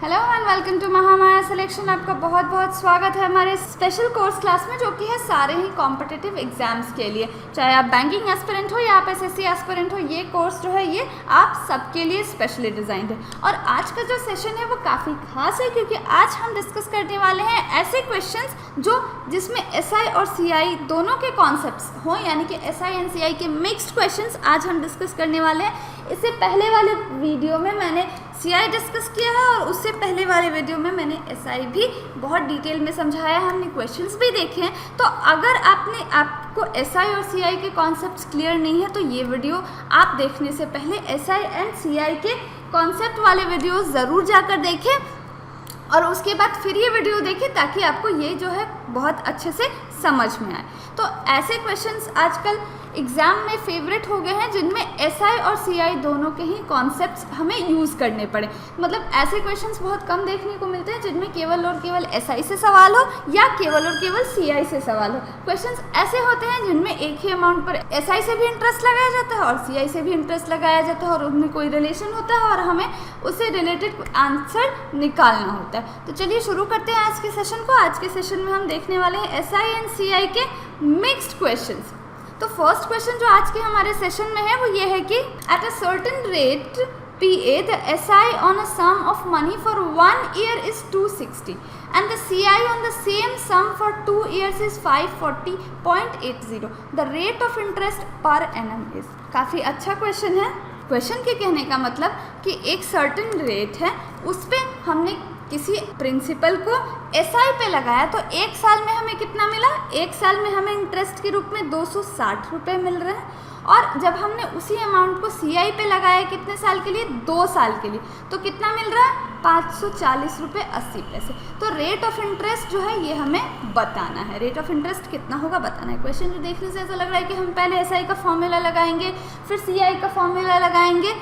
Hello and welcome to Mahamaya selection. आपका बहुत बहुत स्वागत है हमारे स्पेशल कोर्स क्लास में, जो कि है सारे ही कॉम्पिटिटिव एग्जाम्स के लिए। चाहे आप बैंकिंग एस्पिरेंट हो या आप एसएससी एस्पिरेंट हो, ये कोर्स जो है ये आप सबके लिए स्पेशली डिज़ाइंड है। और आज का जो सेशन है वो काफ़ी खास है, क्योंकि आज हम डिस्कस करने वाले हैं ऐसे क्वेश्चंस जिसमें एसआई और सीआई दोनों के कॉन्सेप्ट्स हों, यानी कि एसआई एंड सीआई के मिक्स्ड क्वेश्चंस आज हम डिस्कस करने वाले हैं। इससे पहले वाले वीडियो में मैंने सीआई डिस्कस किया है और उससे पहले वाले वीडियो में मैंने एसआई भी बहुत डिटेल में समझाया है, हमने क्वेश्चंस भी देखे हैं। तो अगर आपको एसआई और सीआई के कॉन्सेप्ट्स क्लियर नहीं है तो ये वीडियो आप देखने से पहले एसआई एंड सीआई के कॉन्सेप्ट वाले वीडियो ज़रूर जाकर देखें और उसके बाद फिर ये वीडियो देखें, ताकि आपको ये जो है बहुत अच्छे से समझ में आए। तो ऐसे क्वेश्चंस आजकल एग्ज़ाम में फेवरेट हो गए हैं जिनमें एसआई और सीआई दोनों के ही कॉन्सेप्ट्स हमें यूज़ करने पड़े। मतलब ऐसे क्वेश्चंस बहुत कम देखने को मिलते हैं जिनमें केवल और केवल एसआई से सवाल हो या केवल और केवल सीआई से सवाल हो। क्वेश्चंस ऐसे होते हैं जिनमें एक ही अमाउंट पर एसआई से भी इंटरेस्ट लगाया जाता है और सीआई से भी इंटरेस्ट लगाया जाता है और उनमें कोई रिलेशन होता है और हमें उससे रिलेटेड आंसर निकालना होता है। तो चलिए शुरू करते हैं आज के सेशन को। आज के सेशन में हम देखने वाले हैं एसआई एंड सीआई के मिक्स्ड क्वेश्चंस। तो फर्स्ट क्वेश्चन जो आज के हमारे सेशन में है वो ये है कि at a certain rate PA the SI on a sum of money for 1 year is 260 and the CI on the same sum for 2 years is 540.80. The rate of interest per annum is। काफ़ी अच्छा question है। Question के कहने का मतलब कि एक certain rate है, उस पर हमने किसी प्रिंसिपल को एसआई पे लगाया तो एक साल में हमें कितना मिला, एक साल में हमें इंटरेस्ट के रूप में 260 रुपये मिल रहे हैं। और जब हमने उसी अमाउंट को सीआई पे लगाया कितने साल के लिए, 2 साल के लिए, तो कितना मिल रहा है, 540 रुपये 80 पैसे। तो रेट ऑफ इंटरेस्ट जो है ये हमें बताना है। रेट ऑफ इंटरेस्ट कितना होगा बताना है। क्वेश्चन जो देखने से ऐसा लग रहा है कि हम पहले एसआई का फॉर्मूला लगाएंगे फिर सीआई का फॉर्मूला लगाएंगे,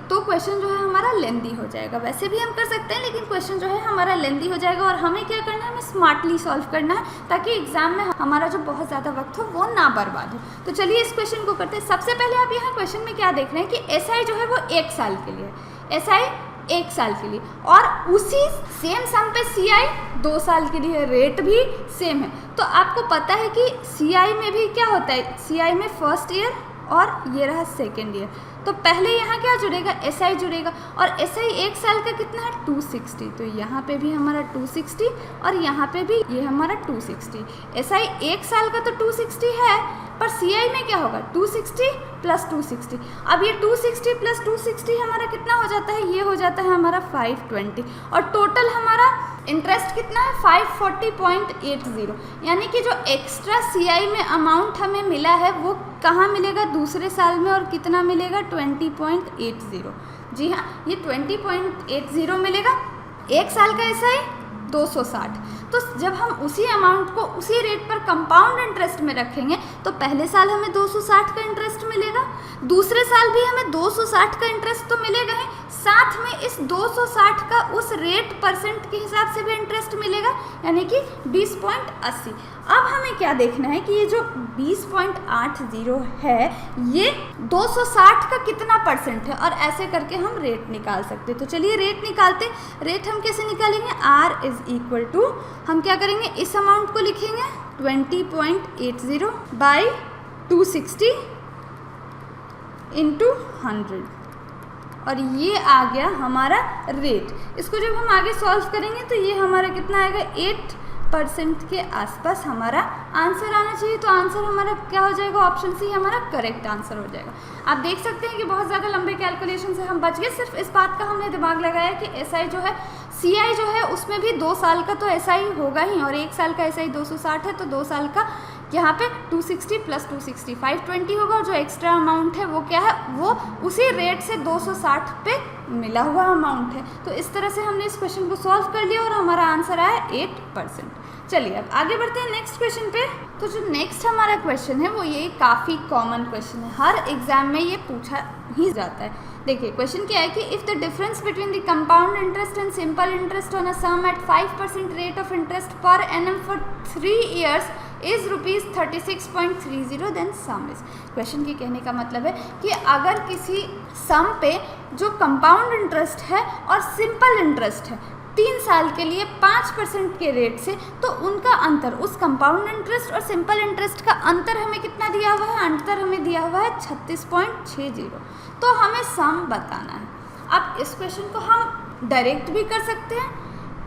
तो क्वेश्चन जो है हमारा लेंदी हो जाएगा। वैसे भी हम कर सकते हैं, लेकिन क्वेश्चन जो है हमारा लेंदी हो जाएगा और हमें क्या करना है, हमें स्मार्टली सॉल्व करना है, ताकि एग्जाम में हमारा जो बहुत ज़्यादा वक्त हो वो ना बर्बाद हो। तो चलिए इस क्वेश्चन को करते हैं। सबसे पहले आप यहाँ क्वेश्चन में क्या देख रहे हैं कि एसआई जो है वो 1 साल के लिए, एसआई 1 साल के लिए, और उसी सेम सम पे सीआई 2 साल के लिए, रेट भी सेम है। तो आपको पता है कि सीआई में भी क्या होता है, सीआई में फर्स्ट ईयर और ये रहा सेकेंड ईयर। तो पहले यहाँ क्या जुड़ेगा, एसआई जुड़ेगा, और एसआई 1 साल का कितना है, 260। तो यहाँ पे भी हमारा 260 और यहाँ पे भी ये हमारा 260। एसआई 1 साल का तो 260 है, पर सीआई में क्या होगा, 260 प्लस 260। अब ये 260 प्लस 260 हमारा कितना हो जाता है, ये हो जाता है हमारा 520। और टोटल हमारा इंटरेस्ट कितना है, 540.80। यानी कि जो एक्स्ट्रा सीआई में अमाउंट हमें मिला है वो कहाँ मिलेगा, दूसरे साल में, और कितना मिलेगा, 20.80। जी हाँ, ये 20.80 मिलेगा। 1 साल का एसआई 260। तो जब हम उसी अमाउंट को उसी रेट पर कंपाउंड इंटरेस्ट में रखेंगे तो पहले साल हमें 260 का इंटरेस्ट मिलेगा, दूसरे साल भी हमें 260 का इंटरेस्ट तो मिलेगा ही, साथ में इस 260 का उस रेट परसेंट के हिसाब से भी इंटरेस्ट मिलेगा, यानी कि 20.80। अब हमें क्या देखना है कि ये जो 20.80 है ये 260 का कितना परसेंट है, और ऐसे करके हम रेट निकाल सकते हैं। तो चलिए रेट निकालते। रेट हम कैसे निकालेंगे, R इज इक्वल टू, हम क्या करेंगे, इस अमाउंट को लिखेंगे 20.80 बाई 260 इंटू 100, और ये आ गया हमारा रेट। इसको जब हम आगे सॉल्व करेंगे तो ये हमारा कितना आएगा, 8% के आसपास हमारा आंसर आना चाहिए। तो आंसर हमारा क्या हो जाएगा, ऑप्शन सी हमारा करेक्ट आंसर हो जाएगा। आप देख सकते हैं कि बहुत ज़्यादा लंबे कैलकुलेशन से हम बच गए। सिर्फ इस बात का हमने दिमाग लगाया कि एसआई जो है, सीआई जो है उसमें भी 2 साल का तो एसआई होगा ही, और 1 साल का एसआई 260 है, तो 2 साल का यहाँ पे 260 प्लस 260 520 होगा, और जो एक्स्ट्रा अमाउंट है वो क्या है, वो उसी रेट से 260 पे मिला हुआ अमाउंट है। तो इस तरह से हमने इस क्वेश्चन को सॉल्व कर लिया और हमारा आंसर आया 8%। चलिए अब आगे बढ़ते हैं नेक्स्ट क्वेश्चन पे। तो जो नेक्स्ट हमारा क्वेश्चन है वो ये काफ़ी कॉमन क्वेश्चन है, हर एग्जाम में ये पूछा ही जाता है। देखिए क्वेश्चन क्या है कि if the difference between the compound interest and simple interest on a sum at 5% rate of interest per annum for 3 years is ₹36.30 then sum is. Question के कहने का मतलब है कि अगर किसी सम पे जो कंपाउंड इंटरेस्ट है और सिंपल इंटरेस्ट है 3 साल के लिए 5% के रेट से, तो उनका अंतर, उस कंपाउंड इंटरेस्ट और सिंपल इंटरेस्ट का अंतर हमें कितना दिया हुआ है? अंतर हमें दिया हुआ है 36.60। तो हमें सम बताना है। अब इस क्वेश्चन को हम डायरेक्ट भी कर सकते हैं,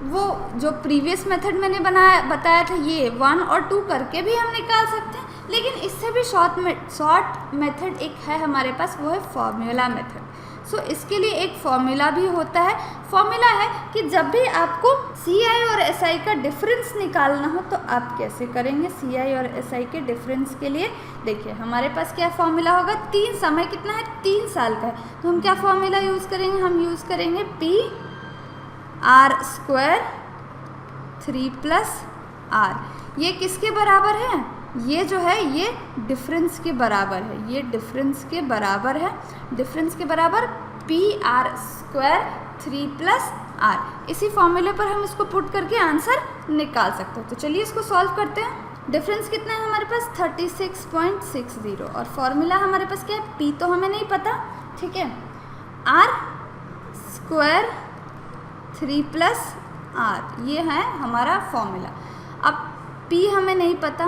वो जो प्रीवियस मेथड मैंने बताया था ये 1 और 2 करके भी हम निकाल सकते हैं, लेकिन इससे भी शॉर्ट मेथड एक है हमारे पास, वो है फॉर्मूला मेथड। सो इसके लिए एक फॉर्मूला भी होता है। फॉर्मूला है कि जब भी आपको CI और SI का डिफरेंस निकालना हो तो आप कैसे करेंगे। CI और SI के डिफरेंस के लिए देखिए हमारे पास क्या फॉर्मूला होगा, 3 समय कितना है, 3 साल का है, तो हम क्या फॉर्मूला यूज़ करेंगे, हम यूज़ करेंगे PR² 3+R। ये किसके बराबर है? ये जो है ये डिफरेंस के बराबर है, ये डिफरेंस के बराबर है, डिफरेंस के बराबर PR² 3+R। इसी फॉर्मूले पर हम इसको पुट करके आंसर निकाल सकते हैं। तो चलिए इसको सॉल्व करते हैं। डिफरेंस कितना है हमारे पास 36.60 और फॉर्मूला हमारे पास क्या है, P तो हमें नहीं पता, ठीक है, R² 3+R ये है हमारा फॉर्मूला। अब P हमें नहीं पता,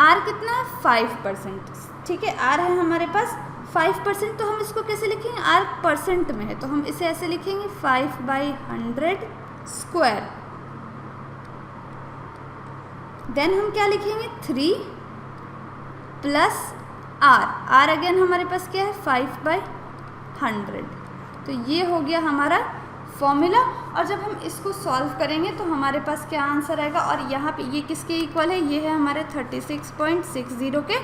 R कितना है 5%, ठीक है, R है हमारे पास 5%, तो हम इसको कैसे लिखेंगे, R परसेंट में है तो हम इसे ऐसे लिखेंगे 5/100²। देन हम क्या लिखेंगे 3+R, R अगेन हमारे पास क्या है 5/100। तो ये हो गया हमारा फॉर्मूला। और जब हम इसको सॉल्व करेंगे तो हमारे पास क्या आंसर आएगा, और यहाँ पे ये किसके इक्वल है, ये है हमारे 36.60 के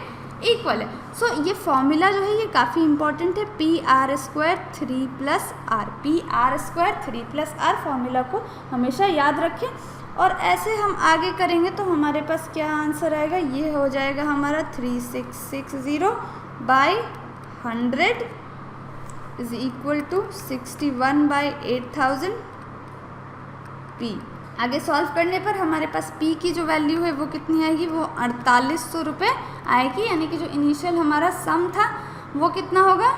इक्वल है। सो ये फॉर्मूला जो है ये काफ़ी इंपॉर्टेंट है, PR² 3+R, PR² 3+R formula को हमेशा याद रखें। और ऐसे हम आगे करेंगे तो हमारे पास क्या आंसर आएगा, ये हो जाएगा हमारा 3660/100 इज इक्वल टू 61/8000 P। आगे सॉल्व करने पर हमारे पास P की जो वैल्यू है वो कितनी आएगी, वो 4800 रुपये आएगी, यानी कि जो इनिशियल हमारा सम था वो कितना होगा,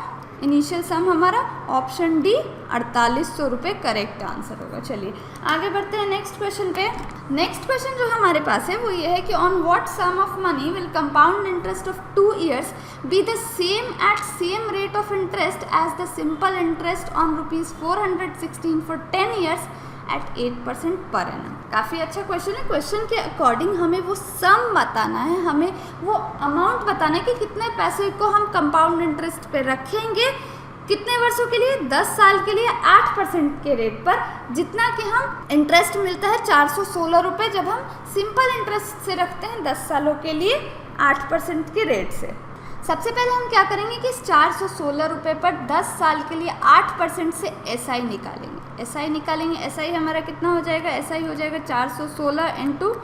इनिशियल सम हमारा ऑप्शन डी 4800 रुपये करेक्ट आंसर होगा। चलिए आगे बढ़ते हैं नेक्स्ट क्वेश्चन पे। नेक्स्ट क्वेश्चन जो हमारे पास है वो ये है कि on what sum of money will compound interest of 2 years be the same at same rate of interest as the simple interest on ₹416 for 10 years at 8% per annum. काफ़ी अच्छा क्वेश्चन है। क्वेश्चन के अकॉर्डिंग हमें वो सम बताना है, हमें वो अमाउंट बताना है कि कितने पैसे को हम कंपाउंड इंटरेस्ट पे रखेंगे, कितने वर्षों के लिए, 10 साल के लिए 8% के रेट पर, जितना कि हम इंटरेस्ट मिलता है 416 रुपये जब हम सिंपल इंटरेस्ट से रखते हैं 10 सालों के लिए 8% के रेट से। सबसे पहले हम क्या करेंगे कि इस 416 रुपये पर 10 साल के लिए 8% से SI निकालेंगे। SI निकालेंगे, SI हमारा कितना हो जाएगा, SI हो जाएगा 416 ×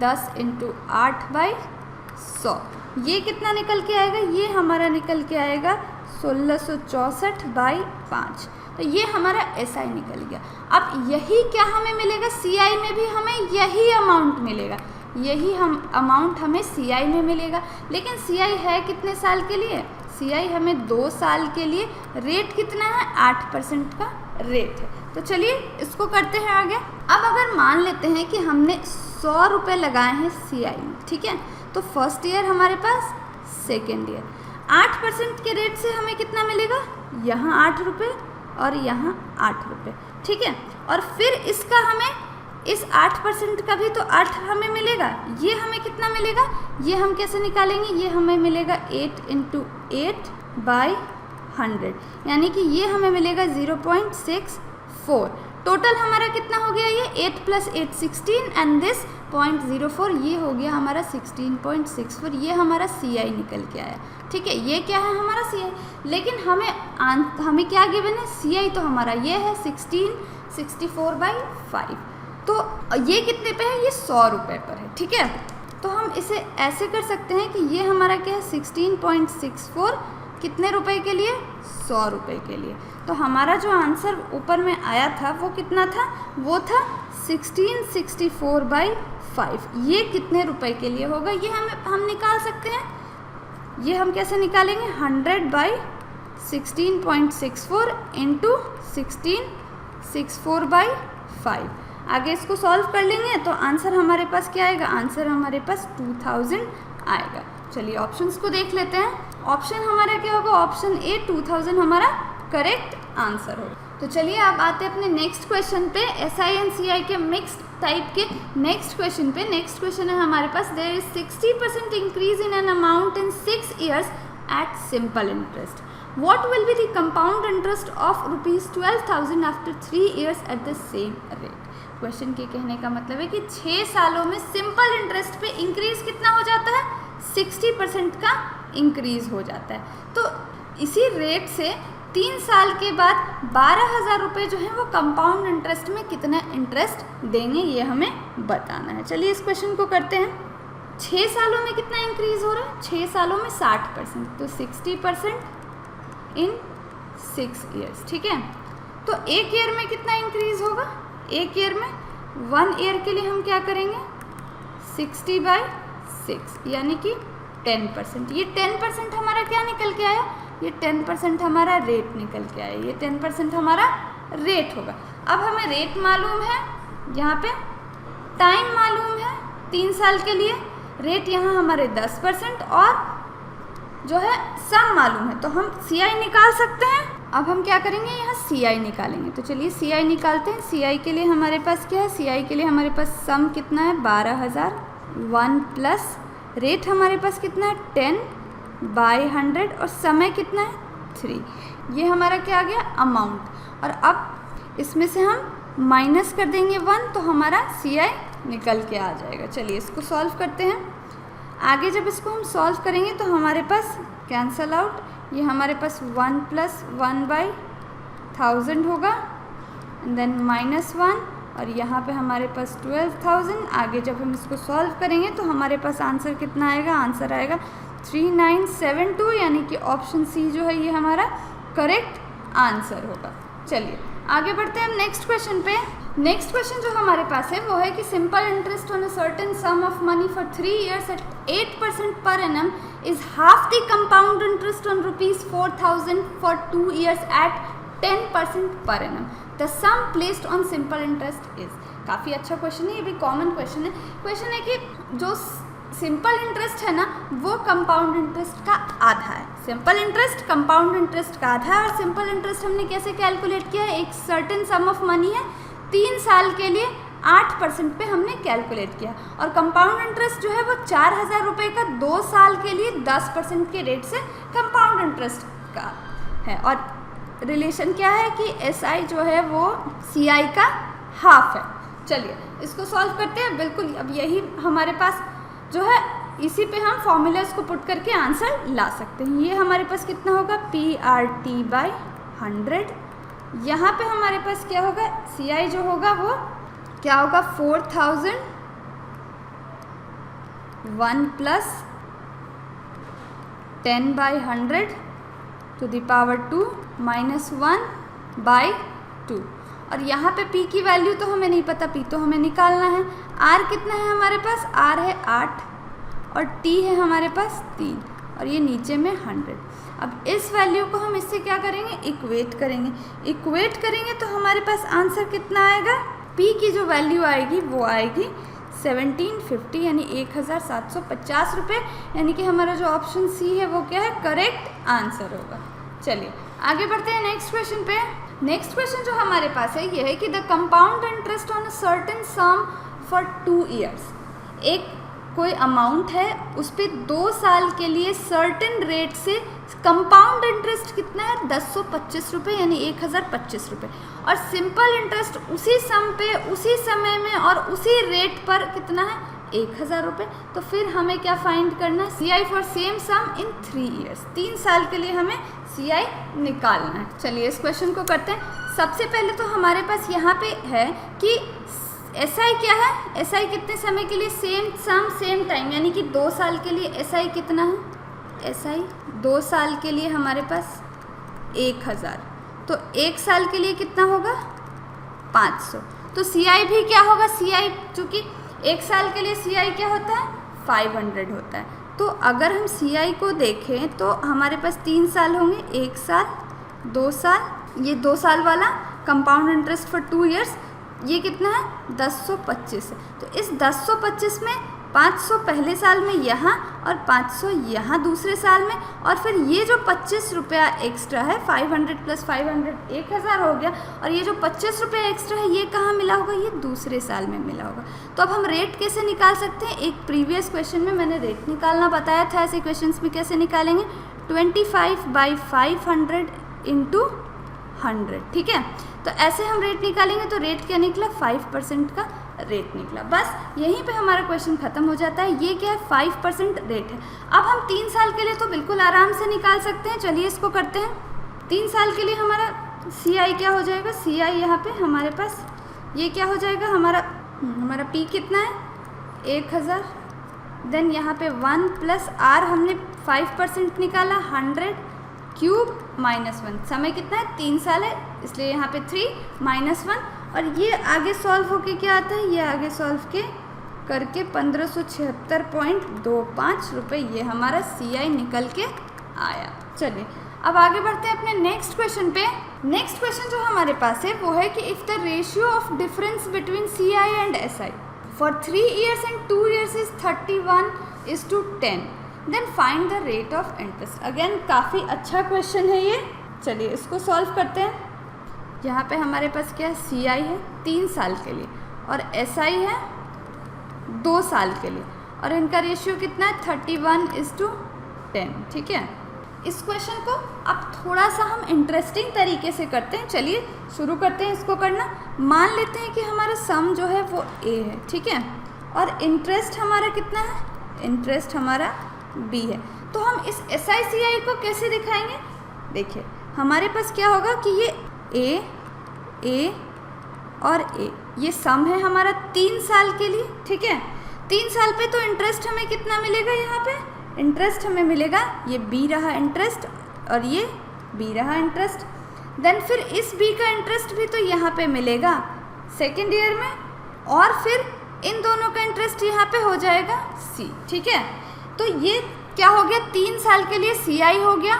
10 × 8/100। ये कितना निकल के आएगा, ये हमारा निकल के आएगा 1664/5। तो ये हमारा SI निकल गया। अब यही क्या हमें मिलेगा, CI में भी हमें यही अमाउंट मिलेगा, यही अमाउंट हमें CI में मिलेगा। लेकिन CI है कितने साल के लिए, CI हमें 2 साल के लिए, रेट कितना है 8% का रेट है। तो चलिए इसको करते हैं आगे। अब अगर मान लेते हैं कि हमने 100 रुपये लगाए हैं CI में, ठीक है, तो फर्स्ट ईयर हमारे पास, सेकेंड ईयर 8% के रेट से हमें कितना मिलेगा, यहाँ 8 रुपये और यहाँ 8 रुपये, ठीक है। और फिर इसका हमें इस 8% का भी तो 8 हमें मिलेगा, ये हमें कितना मिलेगा, ये हम कैसे निकालेंगे, ये हमें मिलेगा 8 × 8/100, यानी कि ये हमें मिलेगा 0.64। टोटल हमारा कितना हो गया, ये 8 + 8 16 एंड दिस 0.04, ये हो गया हमारा 16.64। ये हमारा CI निकल के आया, ठीक है, ये क्या है हमारा CI। लेकिन हमें क्या गिवन है, CI तो हमारा ये है 1664/5। तो ये कितने पे है, ये 100 रुपये पर है, ठीक है। तो हम इसे ऐसे कर सकते हैं कि ये हमारा क्या है 16.64 कितने रुपए के लिए? 100 रुपये के लिए। तो हमारा जो आंसर ऊपर में आया था वो कितना था? वो था 1664/5। ये कितने रुपए के लिए होगा ये हम निकाल सकते हैं। ये हम कैसे निकालेंगे? 100/16.64 इंटू 1664/5। आगे इसको सॉल्व कर लेंगे तो आंसर हमारे पास क्या आएगा? आंसर हमारे पास 2000 आएगा। चलिए ऑप्शंस को देख लेते हैं। ऑप्शन हमारा क्या होगा? ऑप्शन ए 2000 हमारा करेक्ट आंसर होगा। तो चलिए अब आते हैं अपने नेक्स्ट क्वेश्चन पे, SI एंड CI के मिक्स्ड टाइप के नेक्स्ट क्वेश्चन पे। नेक्स्ट क्वेश्चन है हमारे पास, there is 60% increase in an amount in 6 years at simple interest, what will be the compound interest of ₹12,000 after 3 years at the same rate. Question के कहने का मतलब है कि 6 सालों में सिंपल इंटरेस्ट पे इंक्रीज कितना हो जाता है? 60% का इंक्रीज हो जाता है। तो इसी रेट से 3 साल के बाद 12,000 रुपये जो है वो कंपाउंड इंटरेस्ट में कितना इंटरेस्ट देंगे ये हमें बताना है। चलिए इस क्वेश्चन को करते हैं। 6 सालों में कितना इंक्रीज हो रहा है? 6 सालों में 60%, तो 60% इन 6 years, ठीक है। तो 1 ईयर में कितना इंक्रीज होगा? 1 ईयर में 1 ईयर के लिए हम क्या करेंगे? 60/6 यानी कि 10%। ये 10% हमारा क्या निकल के आया? ये 10% हमारा रेट निकल के आया। ये 10% हमारा रेट होगा। अब हमें रेट मालूम है, यहाँ पे टाइम मालूम है 3 साल के लिए, रेट यहाँ हमारे 10% और जो है सम मालूम है, तो हम CI निकाल सकते हैं। अब हम क्या करेंगे? यहाँ CI निकालेंगे। तो चलिए CI निकालते हैं। CI के लिए हमारे पास क्या है? CI के लिए हमारे पास सम कितना है? 12,000, 1 प्लस रेट हमारे पास कितना है? 10/100 और समय कितना है? 3। ये हमारा क्या आ गया? अमाउंट। और अब इसमें से हम माइनस कर देंगे 1 तो हमारा CI निकल के आ जाएगा। चलिए इसको सॉल्व करते हैं। आगे जब इसको हम सॉल्व करेंगे तो हमारे पास कैंसल आउट, ये हमारे पास 1 + 1/1000 होगा, एंड देन -1 और यहाँ पे हमारे पास 12,000। आगे जब हम इसको सॉल्व करेंगे तो हमारे पास आंसर कितना आएगा? आंसर आएगा 3972, यानी कि ऑप्शन सी जो है ये हमारा करेक्ट आंसर होगा। चलिए आगे बढ़ते हैं हम नेक्स्ट क्वेश्चन पे। नेक्स्ट क्वेश्चन जो हमारे पास है वो है कि simple interest on a certain sum of money for 3 years at 8% per annum is half the compound interest on ₹4,000 for 2 years at 10% per annum. The sum placed on simple interest is. काफ़ी अच्छा question है, ये भी common question है। Question है कि जो simple interest है ना वो कंपाउंड इंटरेस्ट का आधा है। सिंपल इंटरेस्ट कंपाउंड इंटरेस्ट का आधा है। और सिंपल इंटरेस्ट हमने कैसे कैलकुलेट किया है? एक सर्टेन सम ऑफ मनी है, 3 साल के लिए 8% पे हमने कैलकुलेट किया। और कंपाउंड इंटरेस्ट जो है वो 4,000 रुपये का 2 साल के लिए 10% के रेट से कंपाउंड इंटरेस्ट का है। और रिलेशन क्या है कि SI जो है वो CI का हाफ है। चलिए इसको सॉल्व करते हैं। बिल्कुल अब यही हमारे पास जो है, इसी पे हम फॉर्मूलाज को पुट करके आंसर ला सकते हैं। ये हमारे पास कितना होगा? PRT/100। यहाँ पे हमारे पास क्या होगा? CI जो होगा वो क्या होगा? 4,000, 1 + 10/100 टू द पावर 2 -1/2। और यहाँ पे P की वैल्यू तो हमें नहीं पता, P तो हमें निकालना है। R कितना है हमारे पास? R है 8 और T है हमारे पास 3 और ये नीचे में 100। अब इस वैल्यू को हम इससे क्या करेंगे? इक्वेट करेंगे। इक्वेट करेंगे तो हमारे पास आंसर कितना आएगा? P की जो वैल्यू आएगी वो आएगी 1750 यानी 1,750 रुपये, यानी कि हमारा जो ऑप्शन सी है वो क्या है? करेक्ट आंसर होगा। चलिए आगे बढ़ते हैं नेक्स्ट क्वेश्चन पे। नेक्स्ट क्वेश्चन जो हमारे पास है ये है कि the compound interest on a certain some for 2 years। एक कोई अमाउंट है उस पर 2 साल के लिए सर्टेन रेट से कंपाउंड इंटरेस्ट कितना है? 1025 रुपये यानी 1,025 रुपये। और सिंपल इंटरेस्ट उसी सम पे उसी समय में और उसी रेट पर कितना है? 1,000 रुपये। तो फिर हमें क्या फाइंड करना है? CI for same sum in 3 years। 3 साल के लिए हमें CI निकालना है। चलिए इस क्वेश्चन को करते हैं। सबसे पहले तो हमारे पास यहाँ पे है कि SI क्या है? SI कितने समय के लिए? सेम सम सेम टाइम, यानी कि 2 साल के लिए SI कितना है? SI 2 साल के लिए हमारे पास 1000, तो 1 साल के लिए कितना होगा 500। तो CI भी क्या होगा, CI चूँकि 1 साल के लिए CI क्या होता है 500 होता है। तो अगर हम CI को देखें तो हमारे पास 3 साल होंगे, 1 साल 2 साल, ये 2 साल वाला कंपाउंड इंटरेस्ट फॉर 2 ईयर्स, ये कितना है 1025 है। तो इस 1025 में 500 पहले साल में यहाँ और 500 यहाँ दूसरे साल में, और फिर ये जो 25 रुपया एक्स्ट्रा है 500 प्लस 500 1000 हो गया, और ये जो 25 रुपया एक्स्ट्रा है ये कहाँ मिला होगा, ये दूसरे साल में मिला होगा। तो अब हम रेट कैसे निकाल सकते हैं, एक प्रीवियस क्वेश्चन में मैंने रेट निकालना बताया था, ऐसे क्वेश्चंस में कैसे निकालेंगे 25/500 इंटू 100, ठीक है। तो ऐसे हम रेट निकालेंगे, तो रेट क्या निकला 5% का रेट निकला। बस यहीं पे हमारा क्वेश्चन ख़त्म हो जाता है। ये क्या है 5% रेट है। अब हम 3 साल के लिए तो बिल्कुल आराम से निकाल सकते हैं, चलिए इसको करते हैं। 3 साल के लिए हमारा CI क्या हो जाएगा, CI यहाँ पे हमारे पास ये क्या हो जाएगा, हमारा P कितना है 1000, देन यहाँ पे 1 प्लस R हमने 5% निकाला 100 क्यूब -1, समय कितना है 3 साल है इसलिए यहाँ पे 3 -1, और ये आगे सॉल्व होके क्या आता है, ये आगे सॉल्व के करके 1576.25 रुपये ये हमारा CI निकल के आया। चलिए अब आगे बढ़ते हैं अपने नेक्स्ट क्वेश्चन पे। नेक्स्ट क्वेश्चन जो हमारे पास है वो है कि if the ratio of difference between CI and SI for 3 years and 2 years is 31:10, then find the rate of interest. Again काफ़ी अच्छा क्वेश्चन है ये, चलिए इसको सॉल्व करते हैं। यहाँ पे हमारे पास क्या है CI है 3 साल के लिए और SI है 2 साल के लिए, और इनका रेशियो कितना है 31:10, ठीक है। इस क्वेश्चन को अब थोड़ा सा हम इंटरेस्टिंग तरीके से करते हैं, चलिए शुरू करते हैं इसको करना। मान लेते हैं कि हमारा सम जो है वो A है, ठीक है, और इंटरेस्ट हमारा कितना है, इंटरेस्ट हमारा B है। तो हम इस SI CI को कैसे दिखाएंगे, देखिए हमारे पास क्या होगा कि ये A और A ये सम है हमारा 3 साल के लिए, ठीक है। 3 साल पे तो इंटरेस्ट हमें कितना मिलेगा, यहाँ पे इंटरेस्ट हमें मिलेगा, ये B रहा इंटरेस्ट और ये B रहा इंटरेस्ट। देन फिर इस B का इंटरेस्ट भी तो यहाँ पे मिलेगा सेकेंड ईयर में, और फिर इन दोनों का इंटरेस्ट यहाँ पे हो जाएगा C, ठीक है। तो ये क्या हो गया 3 साल के लिए CI हो गया,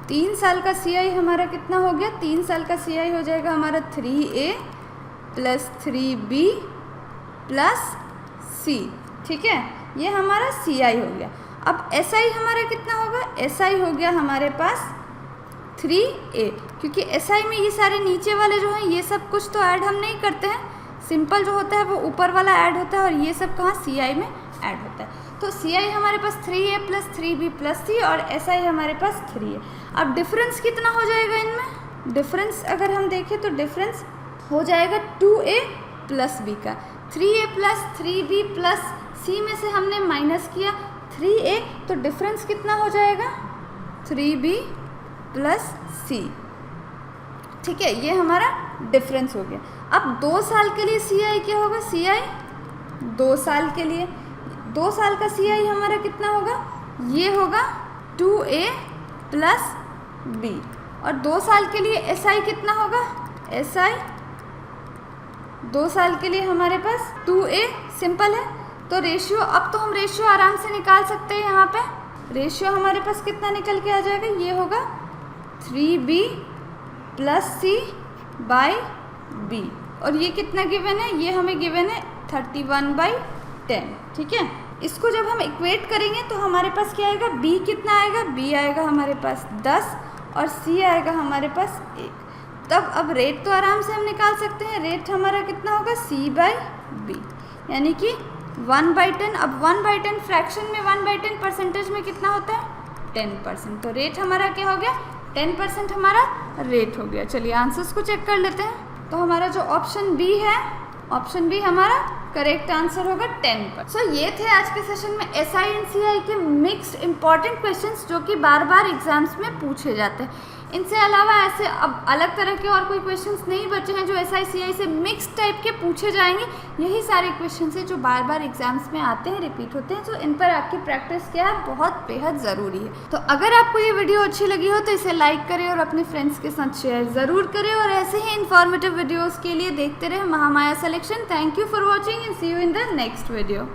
3 साल का CI हमारा कितना हो गया, 3 साल का CI हो जाएगा हमारा 3A plus 3B plus C, ठीक है, ये हमारा CI हो गया। अब SI हमारा कितना होगा, SI हो गया हमारे पास 3A, क्योंकि SI में ये सारे नीचे वाले जो हैं ये सब कुछ तो ऐड हम नहीं करते हैं, सिंपल जो होता है वो ऊपर वाला ऐड होता है, और ये सब कहाँ CI में ऐड होता है। तो CI हमारे पास 3A plus 3B plus C और SI हमारे पास 3A। अब डिफरेंस कितना हो जाएगा इनमें, डिफरेंस अगर हम देखें तो डिफरेंस हो जाएगा 2A प्लस B का, 3A plus 3B plus C में से हमने माइनस किया 3A, तो डिफरेंस कितना हो जाएगा 3B प्लस C, ठीक है, ये हमारा डिफरेंस हो गया। अब 2 साल के लिए CI क्या होगा, CI 2 साल के लिए, 2 साल का CI हमारा कितना होगा, ये होगा 2A प्लस B, और 2 साल के लिए SI कितना होगा, SI 2 साल के लिए हमारे पास 2A, सिंपल है। तो रेशियो, अब तो हम रेशियो आराम से निकाल सकते हैं। यहाँ पे रेशियो हमारे पास कितना निकल के आ जाएगा, ये होगा 3B plus C by B, और ये कितना गिवन है, ये हमें गिवन है 31/10, ठीक है। इसको जब हम इक्वेट करेंगे तो हमारे पास क्या आएगा, B कितना आएगा, B आएगा हमारे पास 10 और C आएगा हमारे पास 1। तब अब रेट तो आराम से हम निकाल सकते हैं, रेट हमारा कितना होगा C/B, यानी कि 1/10। अब 1/10 फ्रैक्शन में 1/10 परसेंटेज में कितना होता है 10%, तो रेट हमारा क्या हो गया 10% हमारा रेट हो गया। चलिए आंसर्स को चेक कर लेते हैं। तो हमारा जो ऑप्शन B है, ऑप्शन B हमारा करेक्ट आंसर होगा 10%। सो ये थे आज के सेशन में SI एंड CI के मिक्स्ड इंपॉर्टेंट क्वेश्चंस जो कि बार बार एग्जाम्स में पूछे जाते हैं। इनसे अलावा ऐसे अब अलग तरह के और कोई क्वेश्चंस नहीं बचे हैं जो SI CI से मिक्स टाइप के पूछे जाएंगे। यही सारे क्वेश्चंस हैं जो बार बार एग्जाम्स में आते हैं, रिपीट होते हैं, तो इन पर आपकी प्रैक्टिस क्या है बहुत बेहद ज़रूरी है। तो अगर आपको ये वीडियो अच्छी लगी हो तो इसे लाइक करें और अपने फ्रेंड्स के साथ शेयर ज़रूर करें, और ऐसे ही इन्फॉर्मेटिव वीडियोज़ के लिए देखते रहे Mahamaya selection. Thank you for watching and see you in the next video.